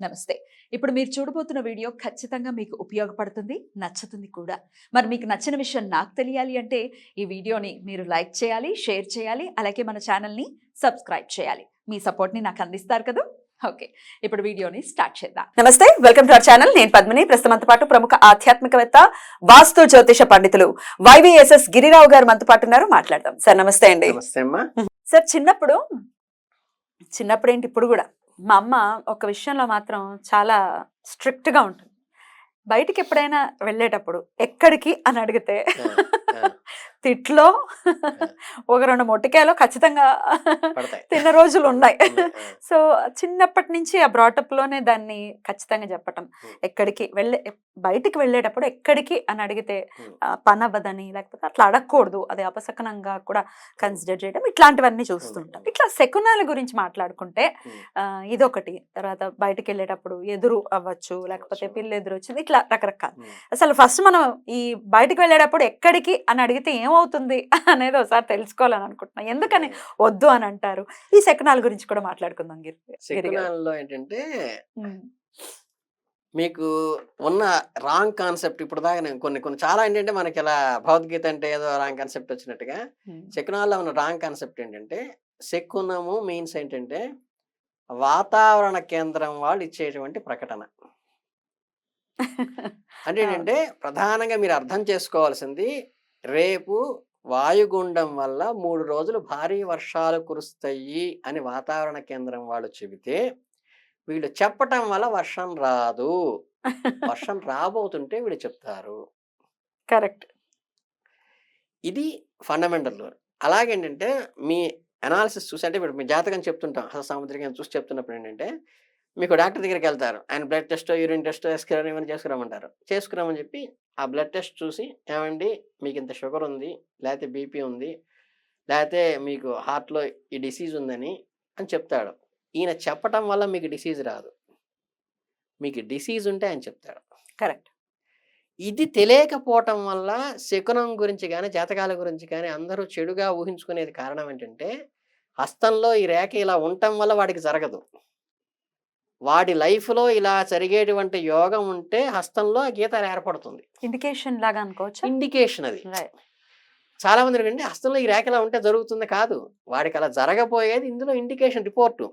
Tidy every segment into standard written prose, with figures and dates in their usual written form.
నమస్తే. ఇప్పుడు మీరు చూడబోతున్న వీడియో ఖచ్చితంగా మీకు ఉపయోగపడుతుంది, నచ్చుతుంది కూడా. మరి మీకు నచ్చిన విషయం నాకు తెలియాలి అంటే ఈ వీడియోని మీరు లైక్ చేయాలి, షేర్ చేయాలి, అలాగే మన ఛానల్‌ని సబ్స్క్రైబ్ చేయాలి. మీ సపోర్ట్‌ని నాకు అందిస్తారు కదూ! ఓకే. ఇప్పుడు వీడియోని స్టార్ట్ చేద్దాం. నమస్తే, వెల్కమ్ టు అవర్ ఛానల్. నేను పద్మిని. ప్రస్తుతంతో పాటు ప్రముఖ ఆధ్యాత్మికవేత్త, వాస్తు జ్యోతిష పండితులు వైవీఎస్ఎస్ గిరిరావు గారు మనతో పాటు ఉన్నారు. మాట్లాడదాం. సార్ నమస్తే అండి. నమస్తే అమ్మా. సార్ చిన్నప్పుడు ఏంటి ఇప్పుడు కూడా మా అమ్మ ఒక విషయంలో మాత్రం చాలా స్ట్రిక్ట్ గా ఉంటుంది. బయటికి ఎప్పుడైనా వెళ్ళేటప్పుడు ఎక్కడికి అని అడిగితే తిట్లో ఒక 2 మొట్టికాయలు ఖచ్చితంగా పడతాయి. తిన్న రోజులు ఉన్నాయి. సో చిన్నప్పటి నుంచి ఆ బ్రాటప్ లోనే దాన్ని ఖచ్చితంగా చెప్పటం. ఎక్కడికి బయటికి వెళ్ళేటప్పుడు ఎక్కడికి అని అడిగితే పని అవ్వదని, లేకపోతే అట్లా అడగకూడదు, అది అపశకనంగా కూడా కన్సిడర్ చేయడం, ఇట్లాంటివన్నీ చూస్తుంటాం. ఇట్లా శకునాల గురించి మాట్లాడుకుంటే ఇదొకటి. తర్వాత బయటికి వెళ్ళేటప్పుడు ఎదురు అవ్వచ్చు, లేకపోతే పిల్లి ఎదురు వచ్చింది, ఇట్లా రకరకాల. అసలు ఫస్ట్ మనం ఈ బయటికి వెళ్ళేటప్పుడు ఎక్కడికి అని అడిగితే ఏమవుతుంది అనేది ఒకసారి తెలుసుకోవాలని అనుకుంటున్నాం. ఎందుకని వద్దు అని అంటారు? ఈ శకునాల గురించి కూడా మాట్లాడుకుందాం. శకునాల్లో ఏంటంటే మీకు ఉన్న రాంగ్ కాన్సెప్ట్ ఇప్పుడు దాకా నేను కొన్ని చాలా ఏంటంటే మనకి ఇలా భగవద్గీత అంటే ఏదో రాంగ్ కాన్సెప్ట్ వచ్చినట్టుగా శకునాల్లో ఉన్న రాంగ్ కాన్సెప్ట్ ఏంటంటే, శకునము మీన్స్ ఏంటంటే వాతావరణ కేంద్రం వాళ్ళు ఇచ్చేటువంటి ప్రకటన. అంటే ఏంటంటే ప్రధానంగా మీరు అర్థం చేసుకోవాల్సింది, రేపు వాయుగుండం వల్ల 3 రోజులు భారీ వర్షాలు కురుస్తాయి అని వాతావరణ కేంద్రం వాళ్ళు చెబితే, వీళ్ళు చెప్పటం వల్ల వర్షం రాదు, వర్షం రాబోతుంటే వీళ్ళు చెప్తారు. కరెక్ట్. ఇది ఫండమెంటల్. అలాగేంటంటే మీ అనాలిసిస్ చూసి, అంటే ఇప్పుడు మీ జాతకం చెప్తుంటాం, హస్తసాముద్రికం చూసి చెప్తున్నప్పుడు ఏంటంటే, మీకు డాక్టర్ దగ్గరికి వెళ్తారు, ఆయన బ్లడ్ టెస్ట్, యూరిన్ టెస్ట్, ఎస్క్యూరన్ ఇవన్నీ చేసుకురామంటారు. చేసుకురామని చెప్పి ఆ బ్లడ్ టెస్ట్ చూసి, ఏమండి మీకు ఇంత షుగర్ ఉంది, లేకపోతే బీపీ ఉంది, లేకపోతే మీకు హార్ట్లో ఈ డిసీజ్ ఉందని అని చెప్తాడు. ఈయన చెప్పటం వల్ల మీకు డిసీజ్ రాదు, మీకు డిసీజ్ ఉంటే ఆయన చెప్తాడు. కరెక్ట్. ఇది తెలియకపోవటం వల్ల శకునం గురించి కానీ జాతకాల గురించి కానీ అందరూ చెడుగా ఊహించుకునేది కారణం ఏంటంటే, హస్తంలో ఈ రేఖ ఇలా ఉండటం వల్ల వాడికి జరగదు. వాడి లైఫ్లో ఇలా జరిగేటువంటి యోగం ఉంటే హస్తంలో గీత ఏర్పడుతుంది. ఇండికేషన్ లాగా అనుకోవచ్చు. ఇండికేషన్ అది. చాలా మంది ఏంటంటే హస్తంలో ఈ రేఖ ఇలా ఉంటే జరుగుతుంది కాదు, వాడికి అలా జరగబోయేది ఇందులో ఇండికేషన్ రిపోర్టు.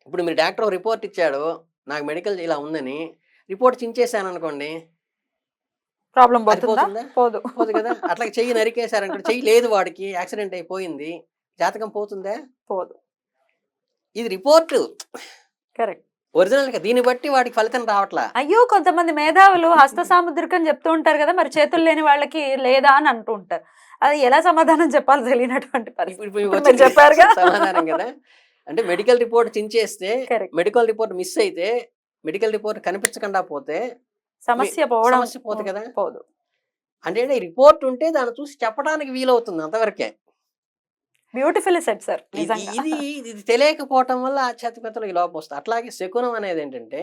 ఇప్పుడు మీరు డాక్టర్ రిపోర్ట్ ఇచ్చాడు, నాకు మెడికల్ ఇలా ఉందని, రిపోర్ట్ చించేసాను అనుకోండి, ప్రాబ్లం పోదు కదా. అట్లా చెయ్యి నరికేశారనుకోండి, చెయ్యి లేదు వాడికి, యాక్సిడెంట్ అయిపోయింది, జాతకం పోతుందా? పోదు. ఇది రిపోర్టు. కరెక్ట్. ఒరిజినల్ గా దీన్ని బట్టి వాడికి ఫలితం రావట్లా. అయ్యో, కొంతమంది మేధావులు హస్త సాముద్రికం చెప్తూ ఉంటారు కదా, మరి చేతులు లేని వాళ్ళకి లేదా అని అంటూ ఉంటారు. అది ఎలా సమాధానం చెప్పాలో తెలియనటువంటి పరిస్థితి చెప్పారుగా సమాధానం కదా. అంటే మెడికల్ రిపోర్ట్ చించేస్తే, మెడికల్ రిపోర్ట్ మిస్ అయితే, మెడికల్ రిపోర్ట్ కనిపించకుండా పోతే సమస్య పోదు కదా. పోదు. అంటే రిపోర్ట్ ఉంటే దాన్ని చూసి చెప్పడానికి వీలవుతుంది, అంతవరకే. Beautiful set sir. ఇది తెలియకపోవటం వల్ల ఆధ్యాత్మికతలో ఈ లోపం వస్తుంది. అట్లాగే శకునం అనేది ఏంటంటే,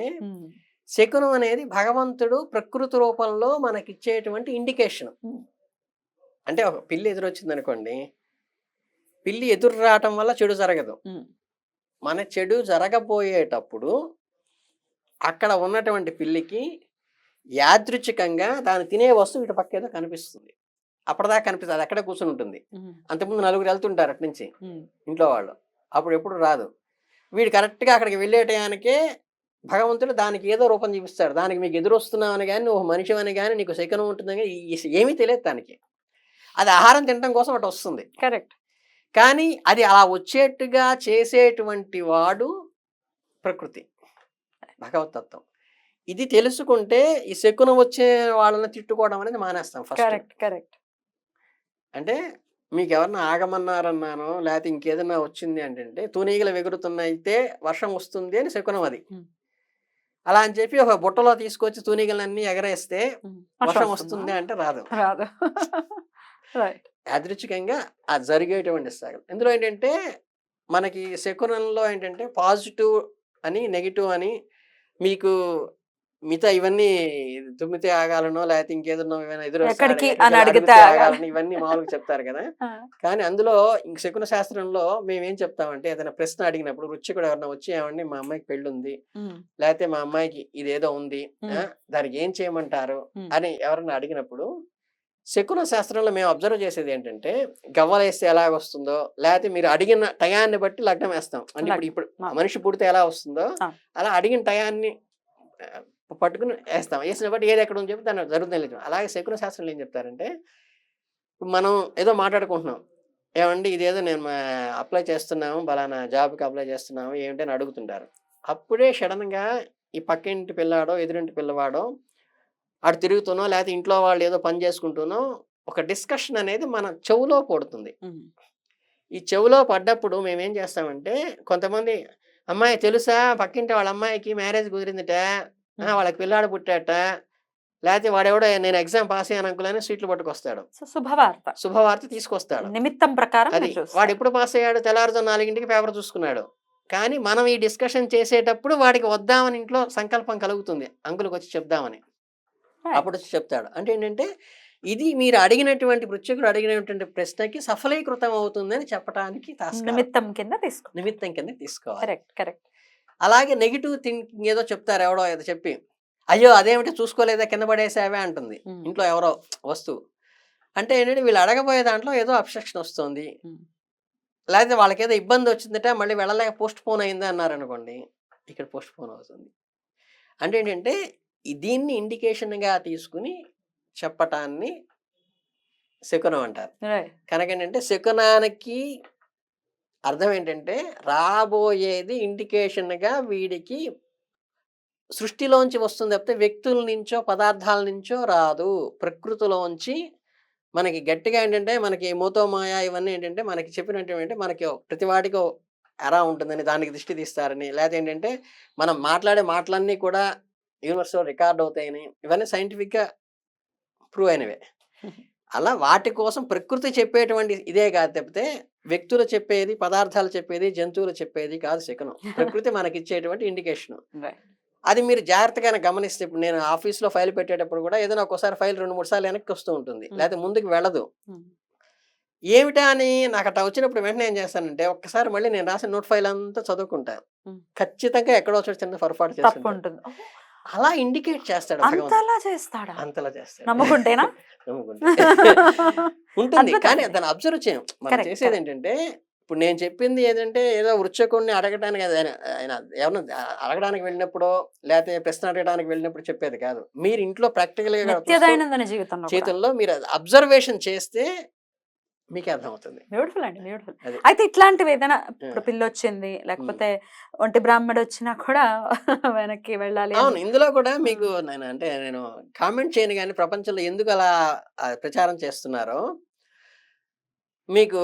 శకునం అనేది భగవంతుడు ప్రకృతి రూపంలో మనకి ఇచ్చేటువంటి ఇండికేషన్. అంటే ఒక పిల్లి ఎదురొచ్చింది అనుకోండి, పిల్లి ఎదురు రావటం వల్ల చెడు జరగదు. మన చెడు జరగబోయేటప్పుడు అక్కడ ఉన్నటువంటి పిల్లికి యాదృచ్ఛికంగా దాన్ని తినే వస్తువు ఇటు పక్క ఏదో కనిపిస్తుంది. అప్పటిదాకా కనిపిస్తుంది, అది అక్కడే కూర్చుని ఉంటుంది. అంతకుముందు 4 వెళ్తుంటారు అటు నుంచి ఇంట్లో వాళ్ళు, అప్పుడు ఎప్పుడు రాదు. వీడు కరెక్ట్గా అక్కడికి వెళ్ళే టయానికే భగవంతుడు దానికి ఏదో రూపం చూపిస్తాడు. దానికి మీకు ఎదురు వస్తున్నావు అని కానీ, నువ్వు మనిషి అని కానీ, నీకు శకునం ఉంటుందని కానీ ఏమీ తెలియదు దానికి. అది ఆహారం తినడం కోసం అటు వస్తుంది. కరెక్ట్. కానీ అది అలా వచ్చేట్టుగా చేసేటువంటి వాడు ప్రకృతి, భగవతత్వం. ఇది తెలుసుకుంటే ఈ శకునం వచ్చే వాళ్ళని తిట్టుకోవడం అనేది మానేస్తాం ఫస్ట్. కరెక్ట్. అంటే మీకు ఎవరన్నా ఆగమన్నారన్నానో, లేకపోతే ఇంకేదన్నా వచ్చింది అంటే, తూనీగలు ఎగురుతున్నాయితే వర్షం వస్తుంది అని శకునం అది. అలా అని చెప్పి ఒక బుట్టలో తీసుకొచ్చి తూనీగలన్నీ ఎగరేస్తే వర్షం వస్తుంది అంటే రాదు. యాదృచ్ఛికంగా అది జరిగేటువంటి సాగలు. ఇందులో ఏంటంటే మనకి శకునంలో ఏంటంటే పాజిటివ్ అని, నెగిటివ్ అని, మీకు మిగతా ఇవన్నీ తుమ్మితే ఆగాలనో లేకపోతే ఇంకేదన్నో ఏమైనా ఎక్కడికి అని అడిగితే ఆగాలని ఇవన్నీ మామూలుగా చెప్తారు కదా. కానీ అందులో ఇంక శకున శాస్త్రంలో మేమేం చెప్తామంటే ఏదైనా ప్రశ్న అడిగినప్పుడు వృశ్చికుడు ఎవరన్నా వచ్చి ఏమండి మా అమ్మాయికి పెళ్లి ఉంది, లేకపోతే మా అమ్మాయికి ఇదేదో ఉంది, దానికి ఏం చేయమంటారు అని ఎవరన్నా అడిగినప్పుడు శకున శాస్త్రంలో మేము అబ్జర్వ్ చేసేది ఏంటంటే గవ్వలేస్తే ఎలా వస్తుందో, లేకపోతే మీరు అడిగిన టయాన్ని బట్టి లగ్నం వేస్తాం. అంటే ఇప్పుడు మనిషి పుడితే ఎలా వస్తుందో అలా అడిగిన టయాన్ని పట్టుకుని వేస్తాం. వేసిన బట్టి ఏది ఎక్కడ ఉందని చెప్పి దాన్ని జరుగుతుంది. అలాగే శకున శాస్త్రంలో ఏం చెప్తారంటే మనం ఏదో మాట్లాడుకుంటున్నాం, ఏమండి ఇదేదో నేను అప్లై చేస్తున్నాము, బలానా జాబ్కి అప్లై చేస్తున్నాము ఏమిటని అడుగుతుంటారు. అప్పుడే సడన్గా ఈ పక్కింటి పిల్లాడో ఎదురింటి పిల్లవాడో అటు తిరుగుతునో లేకపోతే ఇంట్లో వాళ్ళు ఏదో పని చేసుకుంటూనో ఒక డిస్కషన్ అనేది మన చెవులో పడుతుంది. ఈ చెవులో పడ్డప్పుడు మేమేం చేస్తామంటే కొంతమంది అమ్మాయి తెలుసా పక్కింటి వాళ్ళ అమ్మాయికి మ్యారేజ్ కుదిరిందిట, వాళ్ళకి పిల్లాడు పుట్టాట, లేకపోతే వాడెవడో నేను ఎగ్జామ్ పాస్ అయ్యాను అనుకులని సీట్లు పట్టుకొస్తాడు, శుభవార్త తీసుకొస్తాడు. నిమిత్తం ప్రకారం అది వాడు ఎప్పుడు పాస్ అయ్యాడు, తెల్లారుజాము 4 పేపర్ చూసుకున్నాడు. కానీ మనం ఈ డిస్కషన్ చేసేటప్పుడు వాడికి వద్దామని ఇంట్లో సంకల్పం కలుగుతుంది, అంకులకు వచ్చి చెప్దామని. అప్పుడు వచ్చి చెప్తాడు. అంటే ఏంటంటే ఇది మీరు అడిగినటువంటి వృశ్చికుడు అడిగినటువంటి ప్రశ్నకి సఫలీకృతం అవుతుందని చెప్పడానికి నిమిత్తం కింద తీసుకోవాలి. అలాగే నెగిటివ్ థింకింగ్ ఏదో చెప్తారు, ఎవడో ఏదో చెప్పి అయ్యో అదేమిటి చూసుకోలేదా కింద పడేసావే అంటుంది ఇంట్లో ఎవరో వస్తువు. అంటే ఏంటంటే వీళ్ళు అడగబోయే దాంట్లో ఏదో అబ్స్ట్రక్షన్ వస్తుంది, లేకపోతే వాళ్ళకి ఏదో ఇబ్బంది వచ్చిందట మళ్ళీ వెళ్ళలేక పోస్ట్ పోన్ అయింది అన్నారు అనుకోండి, ఇక్కడ పోస్ట్ పోన్ అవుతుంది. అంటే ఏంటంటే దీన్ని ఇండికేషన్గా తీసుకుని చెప్పటాన్ని శకునం అంటారు. కనుక ఏంటంటే శకునానికి అర్థం ఏంటంటే రాబోయేది ఇండికేషన్గా వీడికి సృష్టిలోంచి వస్తుంది తప్పితే వ్యక్తుల నుంచో పదార్థాల నుంచో రాదు. ప్రకృతిలోంచి మనకి గట్టిగా ఏంటంటే మనకి మూతోమాయ ఇవన్నీ ఏంటంటే మనకి చెప్పినట్టు మనకి ప్రతి వాటికి ఎరా ఉంటుందని దానికి దృష్టి తీస్తారని, లేకపోతే ఏంటంటే మనం మాట్లాడే మాటలన్నీ కూడా యూనివర్స్లో రికార్డ్ అవుతాయని, ఇవన్నీ సైంటిఫిక్గా ప్రూవ్ అయినవే. అలా వాటి కోసం ప్రకృతి చెప్పేటువంటి ఇదే కాదు తప్పితే వ్యక్తులు చెప్పేది, పదార్థాలు చెప్పేది, జంతువులు చెప్పేది కాదు శకునం. ప్రకృతి మనకి ఇచ్చేటువంటి ఇండికేషన్. అది మీరు జాగ్రత్తగా గమనిస్తే ఇప్పుడు నేను ఆఫీస్లో ఫైల్ పెట్టేటప్పుడు కూడా ఏదైనా ఒక్కోసారి ఫైల్ 2-3 సార్లు వెనక్కి వస్తూ ఉంటుంది, లేకపోతే ముందుకు వెళ్ళదు. ఏమిటా అని నాకు అట్లా వచ్చినప్పుడు వెంటనే ఏం చేస్తానంటే ఒక్కసారి మళ్ళీ నేను రాసిన నోట్ ఫైల్ అంతా చదువుకుంటాను. ఖచ్చితంగా ఎక్కడో చోట చిన్న పొరపాటు చేస్తుంటాను. అలా ఇండికేట్ చేస్తాడు, అంతలా చేస్తాడు. నమ్ముకుంటేనా ఉంటుంది. కానీ దాన్ని అబ్జర్వ్ చేయం. మనం చేసేది ఏంటంటే ఇప్పుడు నేను చెప్పింది ఏదంటే ఏదో వృశ్చికుడిని అడగడానికి ఆయన ఎవరన్నా అడగడానికి వెళ్ళినప్పుడు లేకపోతే ప్రశ్న అడగడానికి వెళ్ళినప్పుడు చెప్పేది కాదు. మీరు ఇంట్లో ప్రాక్టికల్ గా జీవితంలో మీరు అబ్జర్వేషన్ చేస్తే మీకే అర్థమవుతుంది. బ్యూటిఫుల్ అండి, బ్యూటిఫుల్. అయితే ఇట్లాంటివి ఏదైనా ఇప్పుడు పిల్ల వచ్చింది లేకపోతే ఒంటి బ్రాహ్మడు వచ్చినా కూడా వెనక్కి వెళ్ళాలి. అవును, ఇందులో కూడా మీకు నేను కామెంట్ చేయను కానీ ప్రపంచంలో ఎందుకు అలా ప్రచారం చేస్తున్నారో మీకు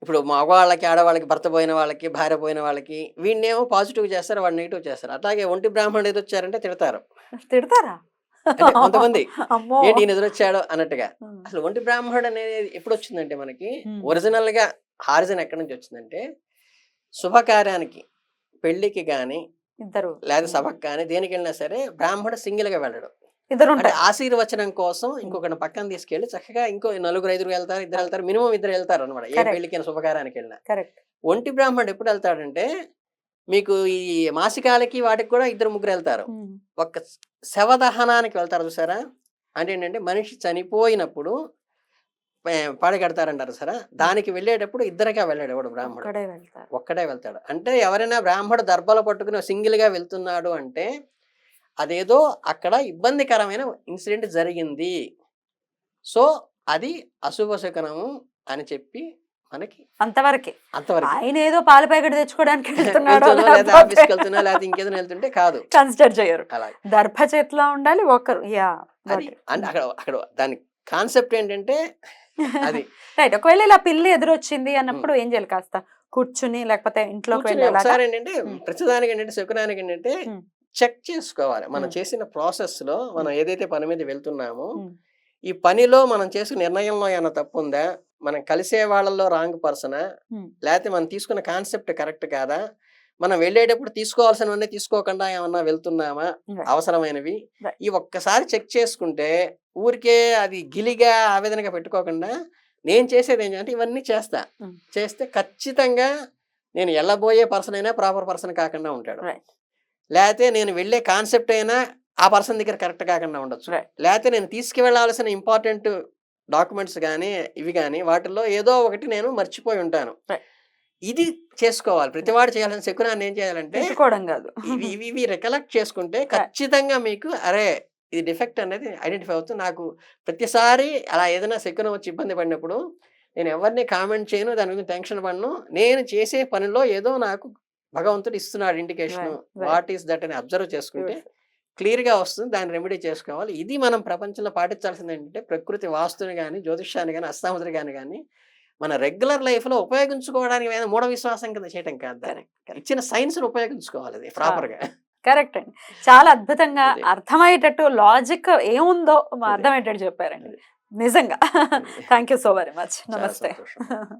ఇప్పుడు మగవాళ్ళకి ఆడవాళ్ళకి భర్త పోయిన వాళ్ళకి భార్య పోయిన వాళ్ళకి వీడినేమో పాజిటివ్ చేస్తారు, వాడు నెగిటివ్ చేస్తారు. అట్లాగే ఒంటి బ్రాహ్మణుడు ఏదో వచ్చారంటే తిడతారా కొంతమంది, ఏంటి ఈయన ఎదురొచ్చాడు అన్నట్టుగా. అసలు ఒంటి బ్రాహ్మణుడు అనేది ఎప్పుడు వచ్చిందంటే మనకి ఒరిజినల్ గా హారిజన్ ఎక్కడి నుంచి వచ్చిందంటే శుభకార్యానికి పెళ్లికి గాని లేదా సభకు కానీ దేనికి వెళ్ళినా సరే బ్రాహ్మణుడు సింగిల్ గా వెళ్ళడు. అంటే ఆశీర్వచనం కోసం ఇంకొకటి పక్కన తీసుకెళ్లి చక్కగా ఇంకో 4-5 వెళ్తారు, 2 వెళ్తారు, మినిమం 2 వెళ్తారు అనమాట. ఏ పెళ్లికి శుభకార్యానికి వెళ్ళినా. ఒంటి బ్రాహ్మణుడు ఎప్పుడు వెళ్తాడంటే మీకు ఈ మాసికాలకి వాటికి కూడా 2-3 వెళ్తారు. ఒక్క శవదహనానికి వెళ్తారు చూసారా, అంటే ఏంటంటే మనిషి చనిపోయినప్పుడు పాడగడతారంటారు సరే, దానికి వెళ్ళేటప్పుడు ఇద్దరుగా వెళ్ళాడు ఎవడు బ్రాహ్మణుడు, ఒక్కడే వెళ్తాడు. అంటే ఎవరైనా బ్రాహ్మణుడు దర్భలు పట్టుకుని సింగిల్ గా వెళ్తున్నాడు అంటే అదేదో అక్కడ ఇబ్బందికరమైన ఇన్సిడెంట్ జరిగింది, సో అది అశుభ శకునము అని చెప్పి మనకి అంతవరకే. ఆయన ఏదో పాల ప్యాకెట్ తెచ్చుకోవడానికి వెళ్తున్నాడు ఆఫీస్కి వెళ్తున్నా లేకపోతే ఇంకేదైనా వెళ్తుంటే కాదు, కన్సిడర్ చేయరు. దర్భ చేతిలో ఉండాలి ఒకరు. అంటే అక్కడ దాని కాన్సెప్ట్ ఏంటంటే అది రైట్. ఒకవేళ ఇలా పిల్లి ఎదురొచ్చింది అన్నప్పుడు ఏం చేయాలి, కాస్త కూర్చుని లేకపోతే ఇంట్లోకి ఒకసారి ఏంటంటే ప్రతిదానికి ఏంటంటే శకునానికి ఏంటంటే చెక్ చేసుకోవాలి. మనం చేసిన ప్రాసెస్ లో మనం ఏదైతే పని మీద వెళ్తున్నామో ఈ పనిలో మనం చేసిన నిర్ణయంలో ఏమైనా తప్పు ఉందా, మనం కలిసే వాళ్ళల్లో రాంగ్ పర్సనా, లేకపోతే మనం తీసుకున్న కాన్సెప్ట్ కరెక్ట్ కాదా, మనం వెళ్ళేటప్పుడు తీసుకోవాల్సినవన్నీ తీసుకోకుండా ఏమన్నా వెళ్తున్నామా, Right. అవసరమైనవి Right. ఈ ఒక్కసారి చెక్ చేసుకుంటే ఊరికే అది గిలిగా ఆవేదనగా పెట్టుకోకుండా నేను చేసేది ఏంటంటే ఇవన్నీ చేస్తా. Mm. చేస్తే ఖచ్చితంగా నేను వెళ్ళబోయే పర్సన్ అయినా ప్రాపర్ పర్సన్ కాకుండా ఉంటాడు. Right. లేకపోతే నేను వెళ్ళే కాన్సెప్ట్ అయినా ఆ పర్సన్ దగ్గర కరెక్ట్ కాకుండా ఉండొచ్చు. Right. లేకపోతే నేను తీసుకువెళ్ళాల్సిన ఇంపార్టెంట్ డాక్యుమెంట్స్ కానీ ఇవి కానీ వాటిల్లో ఏదో ఒకటి నేను మర్చిపోయి ఉంటాను. Right. ఇది చేసుకోవాలి. ప్రతివాడు చేయాల్సిన శకునాన్ని ఏం చేయాలంటే పెట్టుకోవడం కాదు. ఇవి ఇవి ఇవి రికలెక్ట్ చేసుకుంటే ఖచ్చితంగా మీకు అరే ఇది డిఫెక్ట్ అనేది ఐడెంటిఫై అవుతుంది. నాకు ప్రతిసారి అలా ఏదైనా శకునం వచ్చి ఇబ్బంది పడినప్పుడు నేను ఎవరిని కామెంట్ చేయను, దాని గురించి టెన్షన్ పడను. నేను చేసే పనిలో ఏదో నాకు భగవంతుడు ఇస్తున్నాడు indication. Right, right. What is that అని అబ్జర్వ్ చేసుకుంటే Beautiful. క్లియర్‌గా వస్తుంది. దాన్ని రెమెడీ చేసుకోవాలి. ఇది మనం ప్రపంచంలో పాటించాల్సింది ఏంటంటే ప్రకృతి వాస్తుని గాని, జ్యోతిష్యాన్ని గాని, అష్టాముద్ర గాని మన రెగ్యులర్ లైఫ్‌లో ఉపయోగించుకోవడానికి ఏమైనా మూఢ విశ్వాసం కింద చేయటం కాదు దాన్ని. Correct. ఇచ్చిన సైన్స్‌ని ఉపయోగించుకోవాలి అది ప్రాపర్‌గా. కరెక్ట్ అండి. చాలా అద్భుతంగా అదే. అర్థమయ్యేటట్టు లాజిక్ ఏముందో అదే. అర్థమయ్యేటట్టు చెప్పారండి. అదే. నిజంగా. అదే. Thank you so very much. చాలా నమస్తే. సంతోషం.